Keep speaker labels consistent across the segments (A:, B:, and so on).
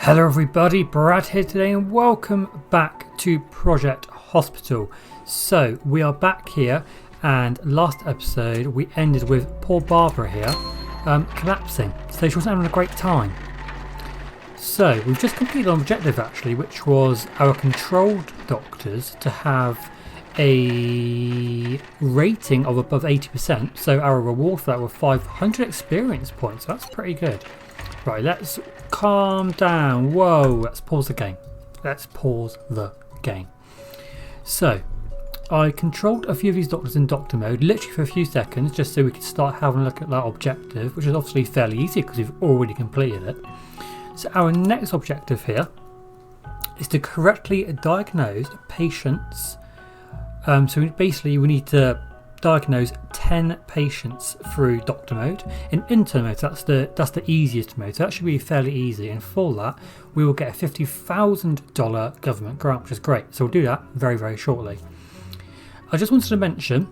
A: Hello everybody, Brad here today and welcome back to Project Hospital. So we are back here and last episode we ended with poor Barbara here collapsing, so she wasn't having a great time. So we've just completed an objective actually, which was our controlled doctors to have a rating of above 80%, so our reward for that were 500 experience points, so that's pretty good. Right, let's calm down. Whoa, let's pause the game. So, I controlled a few of these doctors in doctor mode, literally for a few seconds, just so we could start having a look at that objective, which is obviously fairly easy because we've already completed it. So our next objective here is to correctly diagnose patients. So we need to diagnose 10 patients through doctor mode. In intern mode, that's the easiest mode, so that should be fairly easy, and for that we will get a $50,000 government grant, which is great, so we'll do that very shortly. I just wanted to mention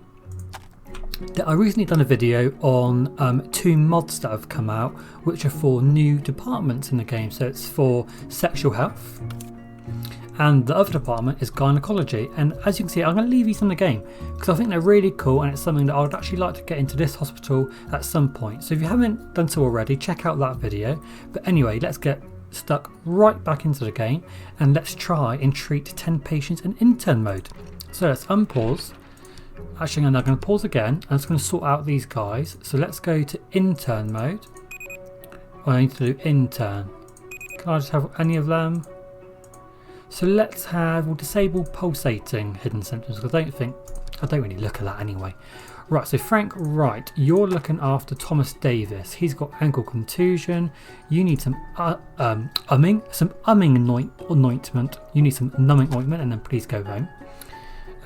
A: that I recently done a video on two mods that have come out which are for new departments in the game. So it's for sexual health and the other department is gynecology, and as you can see I'm going to leave these in the game because I think they're really cool and it's something that I would actually like to get into this hospital at some point. So if you haven't done so already, check out that video. But anyway, let's get stuck right back into the game and let's try and treat 10 patients in intern mode. So let's unpause. Actually, I'm now going to pause again. I'm just going to sort out these guys. So let's go to intern mode. I need to do intern. Can I just have any of them? So we'll disable pulsating hidden symptoms because I don't really look at that anyway. Right, so Frank Wright, you're looking after Thomas Davis. He's got ankle contusion. You need some ointment. You need some numbing ointment, and then please go home.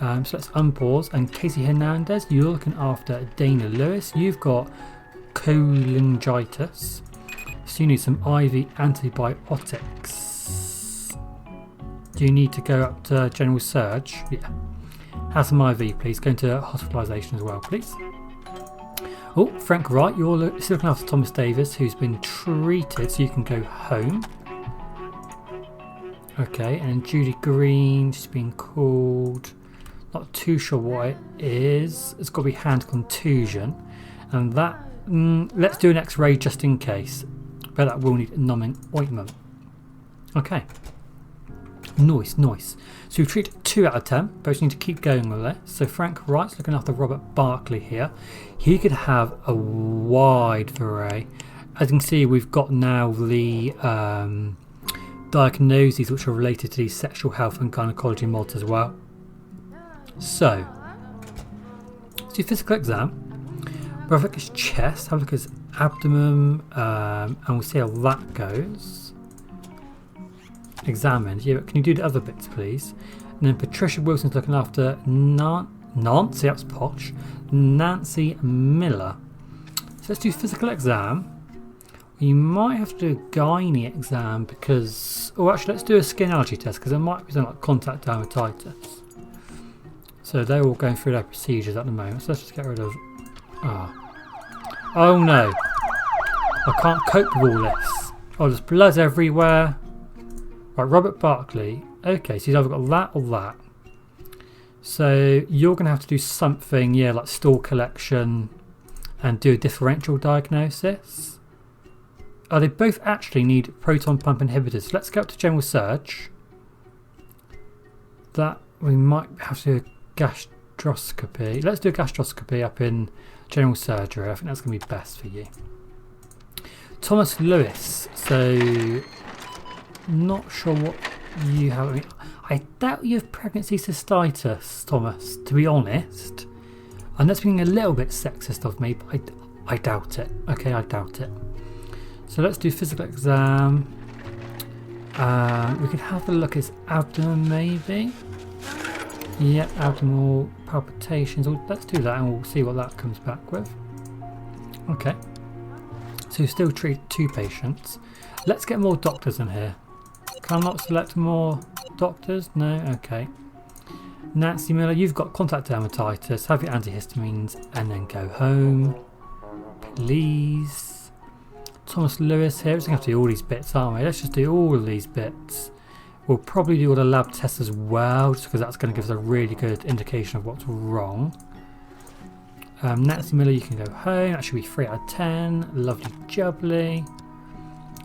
A: So let's unpause. And Casey Hernandez, you're looking after Dana Lewis. You've got cholangitis, so you need some IV antibiotics. Do you need to go up to general surge? Yeah. Have some IV, please. Go into hospitalisation as well, please. Oh, Frank Wright, you're still looking after Thomas Davis, who's been treated, so you can go home. Okay, and Judy Green, she's been called. Not too sure what it is. It's got to be hand contusion, and that. Let's do an X-ray just in case. But that will need numbing ointment. Okay. Nice. So we've treated 2 out of 10, but we just need to keep going with it. So Frank Wright's looking after Robert Barkley here. He could have a wide array. As you can see, we've got now the diagnoses which are related to these sexual health and gynecology mods as well. So, let's do physical exam. We'll have a look at his chest, have a look at his abdomen, and we'll see how that goes. Examined. Yeah, but can you do the other bits, please? And then Patricia Wilson's looking after Nancy, that's posh. Nancy Miller. So let's do physical exam. We might have to do a gynae exam because... Oh, actually, let's do a skin allergy test because there might be something like contact dermatitis. So they're all going through their procedures at the moment. So let's just get rid of... Oh no. I can't cope with all this. Oh, there's blood everywhere. Right, Robert Barkley. Okay, so he's either got that or that. So you're going to have to do something, yeah, like stool collection and do a differential diagnosis. Oh, they both actually need proton pump inhibitors. Let's go up to general surge. That we might have to do a gastroscopy. Let's do a gastroscopy up in general surgery. I think that's going to be best for you. Thomas Lewis. So... Not sure what you have. I mean, I doubt you have pregnancy cystitis, Thomas, to be honest. And that's being a little bit sexist of me, but I doubt it. Okay, I doubt it. So let's do physical exam. We could have a look at his abdomen, maybe. Yep, abdominal palpitations. Let's do that and we'll see what that comes back with. Okay. So we've still treated 2 patients. Let's get more doctors in here. Can I not select more doctors? No? Okay. Nancy Miller, you've got contact dermatitis. Have your antihistamines and then go home. Please. Thomas Lewis here. We're going to have to do all these bits, aren't we? Let's just do all of these bits. We'll probably do all the lab tests as well, just because that's going to give us a really good indication of what's wrong. Nancy Miller, you can go home. That should be 3 out of 10. Lovely jubbly.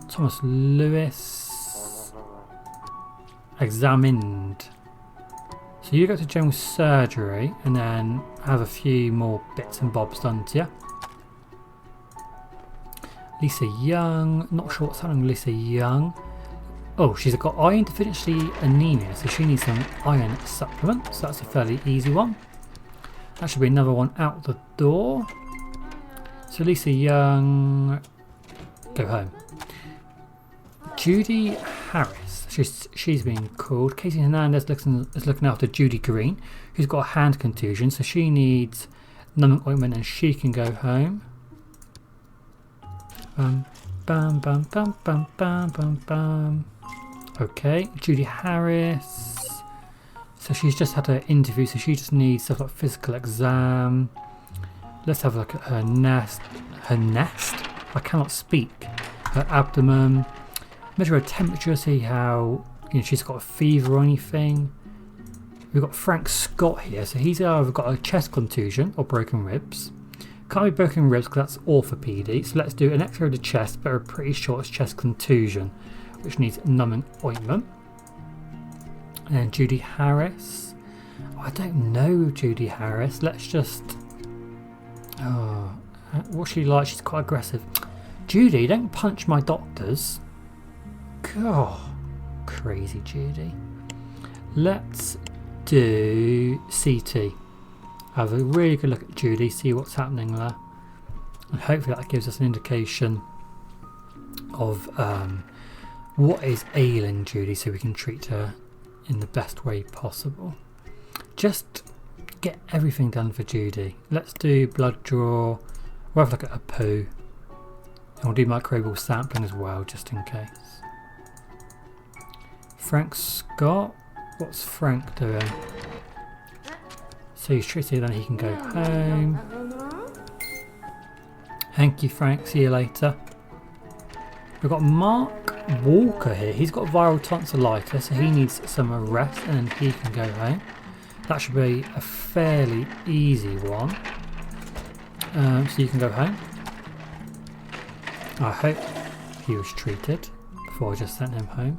A: Thomas Lewis. Examined. So you go to general surgery and then have a few more bits and bobs done to you. Lisa Young. Not sure what's happening with Lisa Young. Oh, she's got iron deficiency anemia, so she needs some iron supplement. So that's a fairly easy one. That should be another one out the door. So Lisa Young, go home. Judy Harris, she's being called. Casey Hernandez is looking after Judy Green, who's got a hand contusion, so she needs numbing ointment and she can go home. Bam, bam, bam, bam, bam, bam, bam, bam. Okay, Judy Harris. So she's just had her interview, so she just needs stuff like physical exam. Let's have a look at her nest. Her nest? I cannot speak. Her abdomen. Measure her temperature, see how she's got a fever or anything. We've got Frank Scott here, so he's either got a chest contusion or broken ribs. Can't be broken ribs because that's orthopedic, so let's do an x-ray of the chest, but we're pretty sure it's chest contusion, which needs numbing ointment. And Judy Harris. Oh, I don't know Judy Harris. Let's just... Oh, what's she like? She's quite aggressive. Judy, don't punch my doctors. God, crazy Judy. Let's do CT. Have a really good look at Judy, see what's happening there. And hopefully that gives us an indication of what is ailing Judy so we can treat her in the best way possible. Just get everything done for Judy. Let's do blood draw. We'll have a look at her poo. And we'll do microbial sampling as well, just in case. Frank Scott. What's Frank doing? So he's treated, then he can go home. Thank you, Frank. See you later. We've got Mark Walker here. He's got viral tonsillitis, so he needs some rest and then he can go home. That should be a fairly easy one. So you can go home. I hope he was treated before I just sent him home.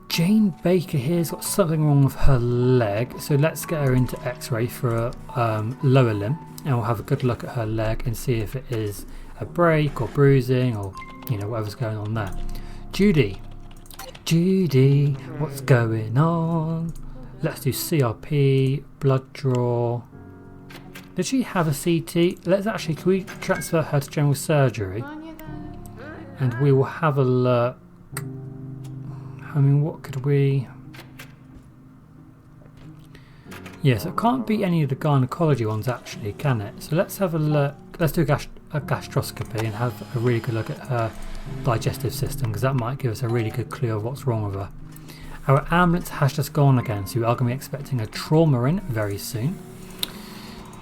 A: Jane Baker here's got something wrong with her leg, so let's get her into x-ray for a lower limb and we'll have a good look at her leg and see if it is a break or bruising or whatever's going on there. Judy, what's going on? Let's do CRP, blood draw. Did she have a CT? Can we transfer her to general surgery and we will have a look. I mean, what could we... Yes, it can't be any of the gynecology ones actually, can it? So let's have a look. Let's do a gastroscopy and have a really good look at her digestive system, because that might give us a really good clue of what's wrong with her. Our ambulance has just gone again, so we are going to be expecting a trauma in very soon.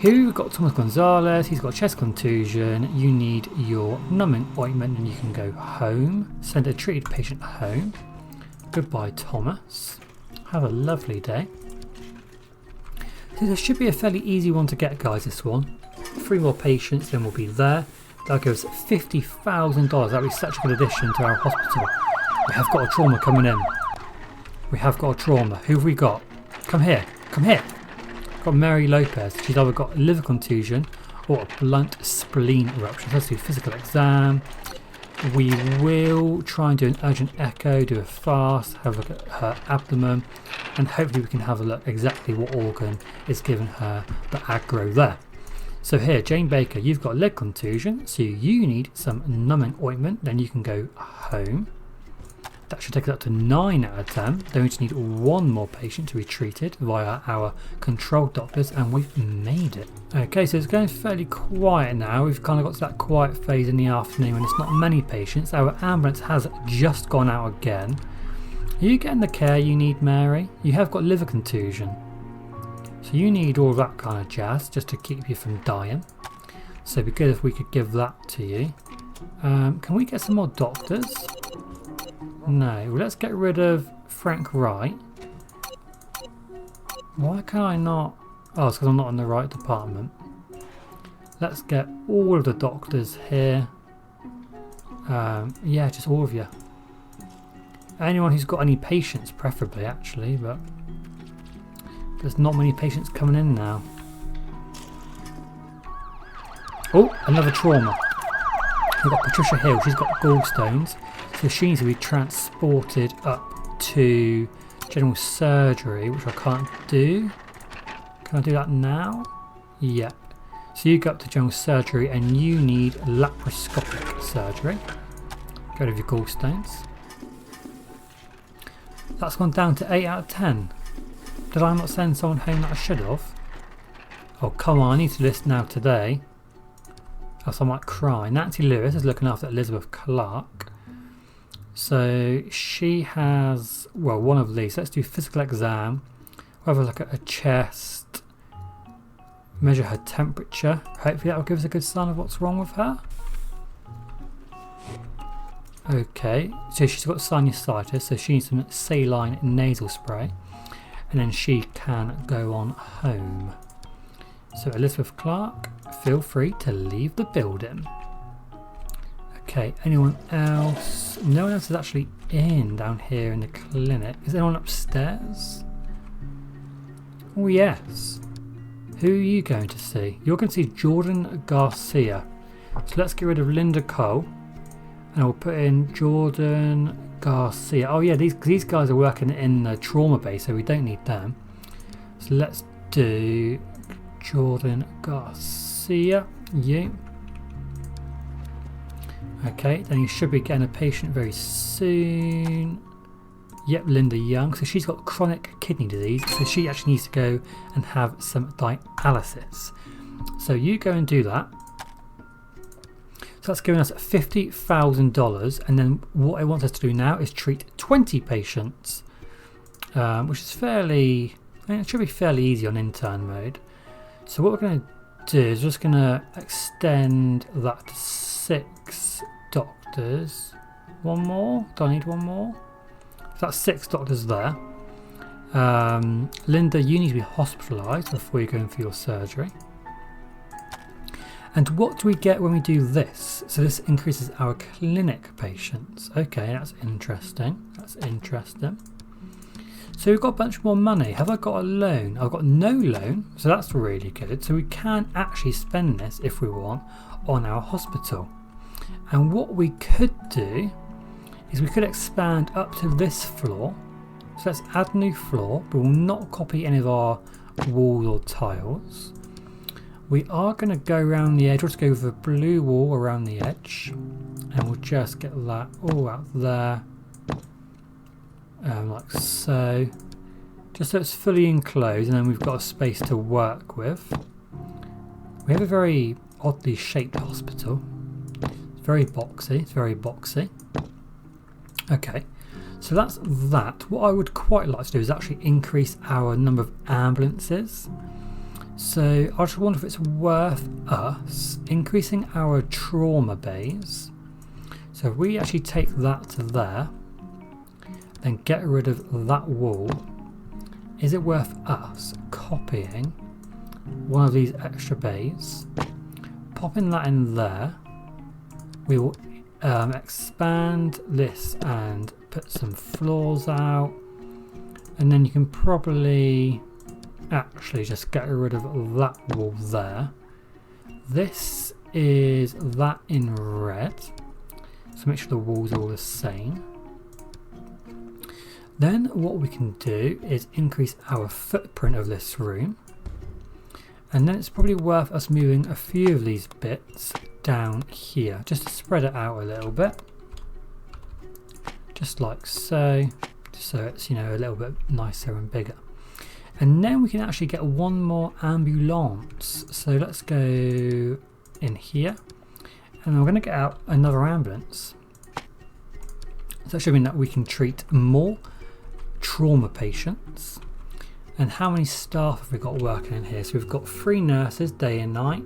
A: Here we've got Thomas Gonzalez. He's got chest contusion. You need your numbing ointment and you can go home. Send a treated patient home. Goodbye, Thomas. Have a lovely day. So this should be a fairly easy one to get, guys, this one. 3 more patients, then we'll be there. That'll give us $50,000. That'll be such a good addition to our hospital. We have got a trauma coming in. We have got a trauma. Who have we got? Come here. Come here. Got Mary Lopez. She's either got a liver contusion or a blunt spleen eruption. Let's do physical exam. We will try and do an urgent echo, do a fast, have a look at her abdomen, and hopefully we can have a look exactly what organ is giving her the aggro there. So here, Jane Baker, you've got leg contusion, so you need some numbing ointment, then you can go home. That should take us up to 9 out of 10. Then we just need 1 more patient to be treated via our control doctors, and we've made it. Okay, so it's going fairly quiet now. We've kind of got to that quiet phase in the afternoon when it's not many patients. Our ambulance has just gone out again. Are you getting the care you need, Mary? You have got liver contusion, so you need all that kind of jazz just to keep you from dying. So it'd be good if we could give that to you. Can we get some more doctors? No. Well, let's get rid of Frank Wright. Why can I not? Oh, it's because I'm not in the right department. Let's get all of the doctors here. Yeah, just all of you. Anyone who's got any patients, preferably, actually, but there's not many patients coming in now. Oh, another trauma. We've got Patricia Hill. She's got gallstones, so she needs to be transported up to general surgery, which I can't do. Can I do that now? Yeah. So you go up to general surgery and you need laparoscopic surgery. Get rid of your gallstones. That's gone down to 8 out of 10. Did I not send someone home that I should have? Oh, come on, I need to list now today. Else I might cry. Nancy Lewis is looking after Elizabeth Clark. So she has, well, one of these. Let's do physical exam. We'll have a look at her chest. Measure her temperature. Hopefully that will give us a good sign of what's wrong with her. Okay, so she's got sinusitis, so she needs some saline nasal spray. And then she can go on home. So Elizabeth Clark, feel free to leave the building. Okay, anyone else? No one else is actually in down here in the clinic. Is anyone upstairs? Oh yes. Who are you going to see? You're going to see Jordan Garcia. So let's get rid of Linda Cole. And I'll put in Jordan Garcia. Oh yeah, these guys are working in the trauma base, so we don't need them. So let's do Jordan Garcia. You. Okay, then you should be getting a patient very soon. Yep, Linda Young. So she's got chronic kidney disease, so she actually needs to go and have some dialysis. So you go and do that. So that's giving us $50,000, and then what it wants us to do now is treat 20 patients, which is fairly, I mean, it should be fairly easy on intern mode. So what we're going to do is just going to extend that to 6 doctors. One more? Do I need one more? So that's 6 doctors there. Linda, you need to be hospitalised before you go in for your surgery. And what do we get when we do this? So this increases our clinic patients. Okay, that's interesting. That's interesting. So we've got a bunch more money. Have I got a loan? I've got no loan, so that's really good. So we can actually spend this, if we want, on our hospital. And what we could do is we could expand up to this floor. So let's add a new floor, but we'll not copy any of our walls or tiles. We are going to go around the edge. We'll just go with a blue wall around the edge, and we'll just get that all out there, like so, just so it's fully enclosed, and then we've got a space to work with. We have a very oddly shaped hospital. It's very boxy. It's very boxy. Okay, so that's that. What I would quite like to do is actually increase our number of ambulances. So I just wonder if it's worth us increasing our trauma bays. So if we actually take that to there, then get rid of that wall, is it worth us copying one of these extra bays, popping that in there? We will expand this and put some floors out, and then you can probably actually just get rid of that wall there. This is that in red, so make sure the walls are all the same. Then what we can do is increase our footprint of this room, and then it's probably worth us moving a few of these bits down here just to spread it out a little bit, just like so, so it's, you know, a little bit nicer and bigger. And then we can actually get one more ambulance. So let's go in here, and we're going to get out another ambulance. So that should mean that we can treat more trauma patients. And how many staff have we got working in here? So we've got 3 nurses day and night,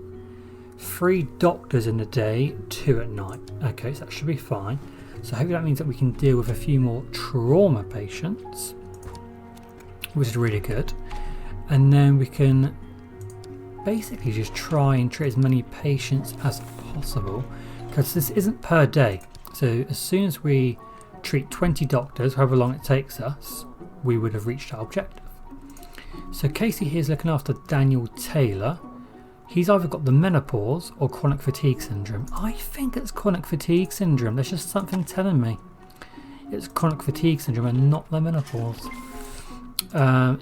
A: 3 doctors in the day, 2 at night. Okay, so that should be fine. So hopefully that means that we can deal with a few more trauma patients, which is really good. And then we can basically just try and treat as many patients as possible, because this isn't per day. So as soon as we treat 20 doctors, however long it takes us, we would have reached our objective. So Casey here is looking after Daniel Taylor. He's either got the menopause or chronic fatigue syndrome. I think it's chronic fatigue syndrome. There's just something telling me it's chronic fatigue syndrome and not the menopause.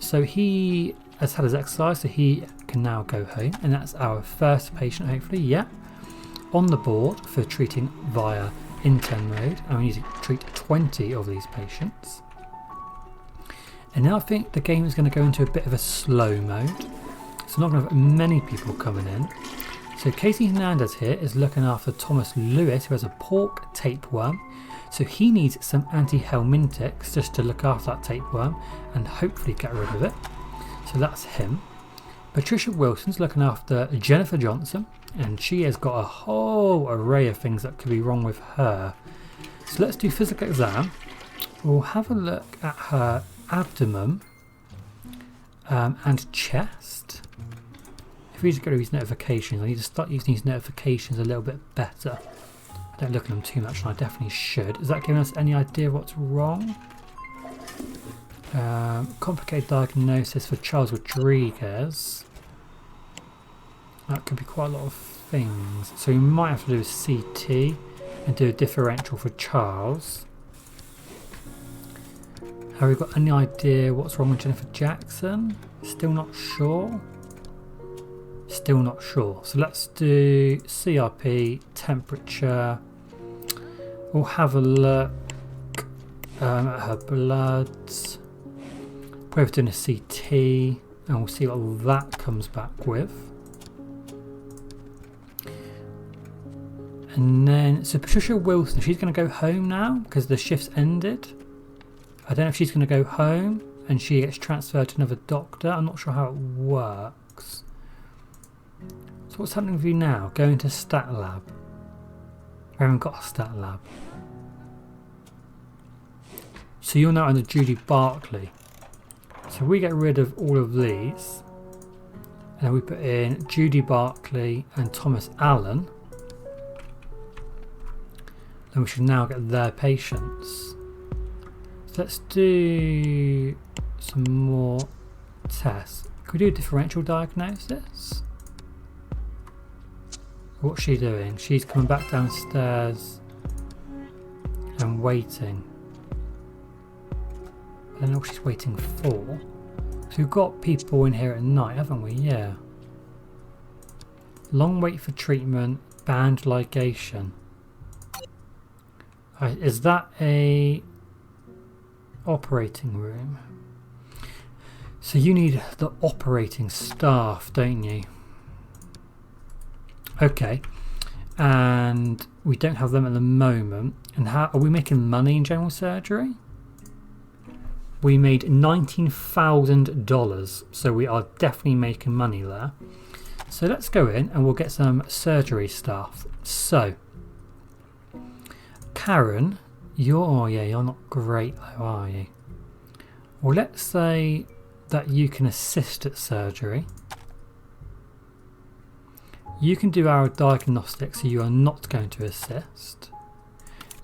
A: So he has had his exercise, so he can now go home, and that's our first patient, hopefully. Yeah, on the board for treating via intern mode, and we need to treat 20 of these patients. And now I think the game is going to go into a bit of a slow mode, so not going to have many people coming in. So Casey Hernandez here is looking after Thomas Lewis, who has a pork tapeworm. So he needs some antihelminthics just to look after that tapeworm and hopefully get rid of it. So that's him. Patricia Wilson's looking after Jennifer Johnson, and she has got a whole array of things that could be wrong with her. So let's do physical exam. We'll have a look at her abdomen and chest. If we just go to these notifications, I need to start using these notifications a little bit better. I don't look at them too much, and I definitely should. Is that giving us any idea of what's wrong? Complicated diagnosis for Charles Rodriguez. That could be quite a lot of things. So we might have to do a CT and do a differential for Charles. Have we got any idea what's wrong with Jennifer Jackson? Still not sure. Still not sure. So let's do CRP, temperature. We'll have a look at her bloods. Probably doing a CT, and we'll see what that comes back with. And then, so Patricia Wilson, she's going to go home now because the shift's ended. I don't know if she's going to go home and she gets transferred to another doctor. I'm not sure how it works. So what's happening with you now? Going to stat lab. We haven't got a stat lab. So you're now under Judy Barkley. So we get rid of all of these. And then we put in Judy Barkley and Thomas Allen. Then we should now get their patients. So let's do some more tests. Can we do a differential diagnosis? What's she doing? She's coming back downstairs and waiting. I don't know what she's waiting for. So we've got people in here at night, haven't we? Yeah. Long wait for treatment, band ligation. Is that a operating room? So you need the operating staff, don't you? Okay. And we don't have them at the moment. And how are we making money in general surgery? We made $19,000, so we are definitely making money there. So let's go in and we'll get some surgery staff. So Karen, you're not great though, are you? Well, let's say that you can assist at surgery. You can do our diagnostics, so you are not going to assist.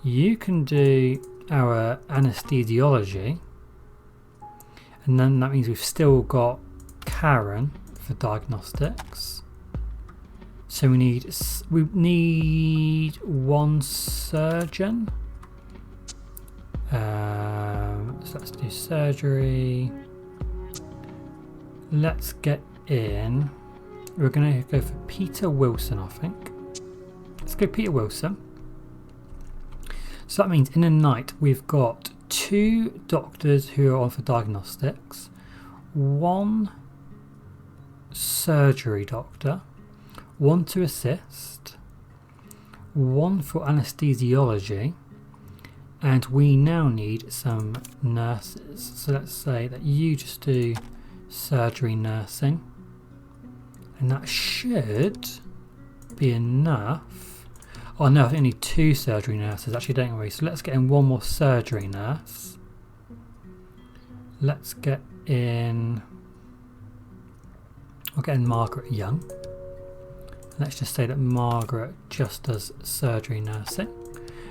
A: You can do our anesthesiology, and then that means we've still got Karen for diagnostics. So we need one surgeon. So let's do surgery. Let's get in. We're going to go for Peter Wilson, I think. Let's go Peter Wilson. So that means in the night we've got 2 doctors who are on for diagnostics, 1 surgery doctor, 1 to assist, 1 for anesthesiology, and we now need some nurses. So let's say that you just do surgery nursing, and that should be enough. Oh no, I think I need 2 surgery nurses, actually, don't we? So let's get in 1 more surgery nurse. Let's get in... I'll get in Margaret Young. Let's just say that Margaret just does surgery nursing.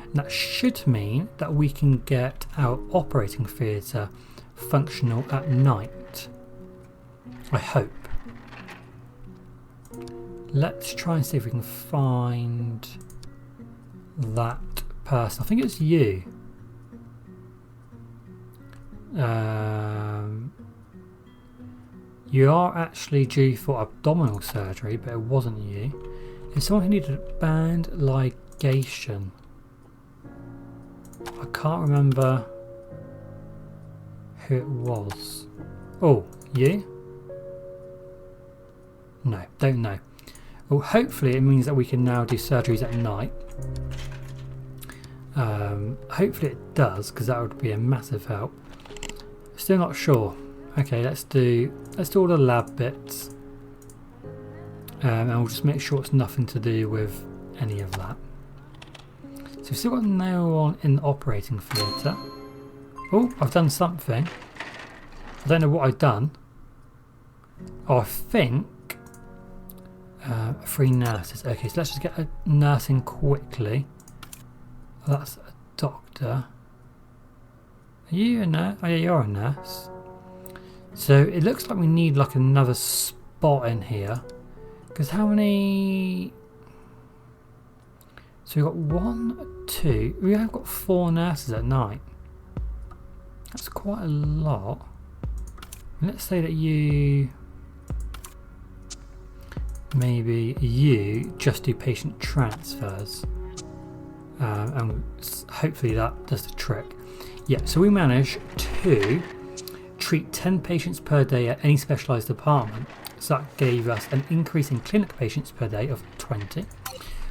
A: And that should mean that we can get our operating theatre functional at night. I hope. Let's try and see if we can find that person. I think it's you. You are actually due for abdominal surgery, but it wasn't you. It's someone who needed band ligation. I can't remember who it was. Oh, you? No, don't know. Well, hopefully it means that we can now do surgeries at night. Hopefully it does, because that would be a massive help. Still not sure. Okay, let's do all the lab bits, and we'll just make sure it's nothing to do with any of that. So we've still got no one in the operating theatre. Oh, I've done something. I don't know what I've done. Oh, I think 3 nurses. Okay, so let's just get a nurse in quickly. Oh, that's a doctor. Are you a nurse? Oh yeah, you're a nurse. So it looks like we need like another spot in here. Because how many... So we've got 1, 2... We have got 4 nurses at night. That's quite a lot. Let's say that you... Maybe you just do patient transfers. And hopefully that does the trick. Yeah, so we managed to treat 10 patients per day at any specialised department. So that gave us an increase in clinic patients per day of 20.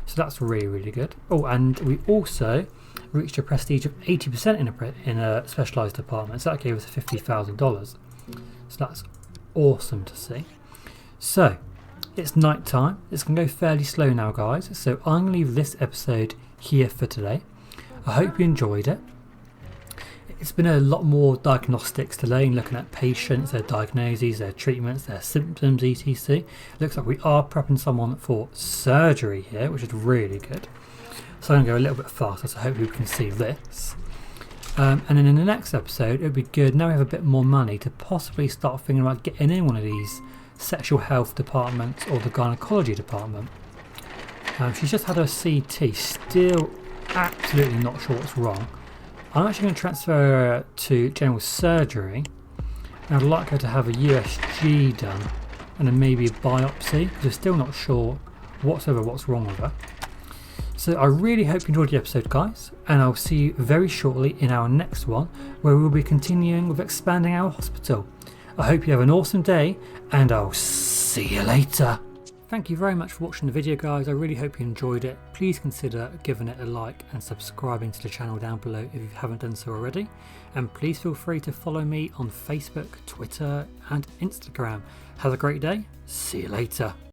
A: So that's really, really good. Oh, and we also reached a prestige of 80% in a specialised department. So that gave us $50,000. So that's awesome to see. So it's night time. It's going to go fairly slow now, guys. So I'm going to leave this episode here for today. I hope you enjoyed it. It's been a lot more diagnostics today and looking at patients, their diagnoses, their treatments, their symptoms, etc. Looks like we are prepping someone for surgery here, which is really good. So I'm going to go a little bit faster, so hopefully we can see this. And then in the next episode, it would be good, now we have a bit more money, to possibly start thinking about getting in one of these sexual health departments or the gynecology department. She's just had her CT, still absolutely not sure what's wrong. I'm actually going to transfer her to general surgery, and I'd like her to have a USG done and then maybe a biopsy, because we're still not sure whatsoever what's wrong with her. So I really hope you enjoyed the episode, guys, and I'll see you very shortly in our next one, where we'll be continuing with expanding our hospital. I hope you have an awesome day, and I'll see you later. Thank you very much for watching the video, guys. I really hope you enjoyed it. Please consider giving it a like and subscribing to the channel down below if you haven't done so already. And please feel free to follow me on Facebook, Twitter and Instagram. Have a great day. See you later.